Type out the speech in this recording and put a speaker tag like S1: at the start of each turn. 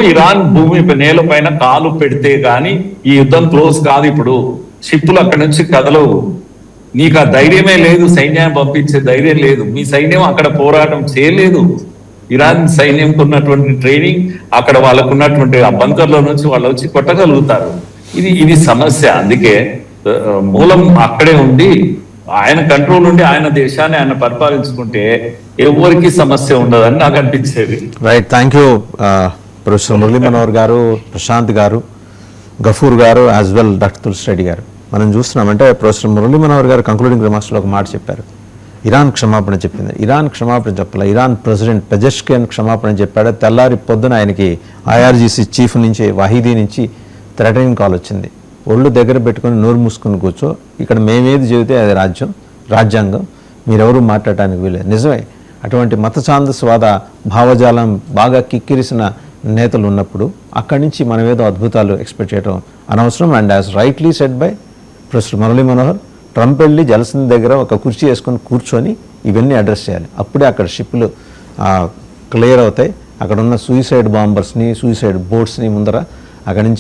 S1: Iran భూమి నేల పైన కాలు పెడితే గాని ఈ యుద్ధం క్లోజ్ కాదు. ఇప్పుడు షిప్పులు అక్కడి నుంచి కదలవు. నీకు ఆ ధైర్యమే లేదు, సైన్యాన్ని పంపించే ధైర్యం లేదు. మీ సైన్యం అక్కడ పోరాటం చేయలేదు. ఇరాన్ సైన్యంకు ఉన్నటువంటి ట్రైనింగ్, అక్కడ వాళ్ళకు ఉన్నటువంటి ఆ బంకర్ల నుంచి వాళ్ళు వచ్చి కొట్టగలుగుతారు. ఇది సమస్య. అందుకే మూలం అక్కడే ఉంది. ఆయన కంట్రోల్ ఉండి ఆయన దేశాన్ని ఆయన పరిపాలించుకుంటే ఎవరికి సమస్య ఉండదని నాకు అనిపించేది.
S2: Right, thank you professor Murali Manohar గారు, ప్రశాంత్ గారు, గఫూర్ గారు, యాజ్ వెల్ డాక్టర్ తులసి రెడ్డి గారు. మనం చూస్తున్నామంటే ప్రొఫెసర్ మురళీ మనోహర్ గారు కంక్లూడింగ్ రిమార్క్స్లో ఒక మాట చెప్పారు. ఇరాన్ క్షమాపణ చెప్పింది. ఇరాన్ క్షమాపణ చెప్పాల, ఇరాన్ ప్రెసిడెంట్ పెజెష్కియన్ క్షమాపణ చెప్పాడు. తెల్లారి పొద్దున ఆయనకి IRGC చీఫ్ నుంచి, వాహిదీ నుంచి థ్రెటనింగ్ కాల్ వచ్చింది. ఒళ్ళు దగ్గర పెట్టుకొని నోరు మూసుకొని కూర్చో, ఇక్కడ మేమేది చెబితే అది రాజ్యాంగం, మీరెవరూ మాట్లాడటానికి వీలేదు. నిజమే, అటువంటి మత ఛాందస్వాద భావజాలం బాగా కిక్కిరిసిన నేతలు ఉన్నప్పుడు అక్కడి నుంచి మనం ఏదో అద్భుతాలు ఎక్స్పెక్ట్ చేయడం అనవసరం. And as rightly said by professor Murali Manohar, Trump వెళ్ళి జలసంధి దగ్గర ఒక కుర్చీ వేసుకొని కూర్చొని ఇవన్నీ అడ్రస్ చేయాలి. అప్పుడే అక్కడ షిప్లు క్లియర్ అవుతాయి. అక్కడ ఉన్న సూయిసైడ్ బాంబర్స్ని, సూయిసైడ్ బోట్స్ని ముందర అక్కడి నుంచి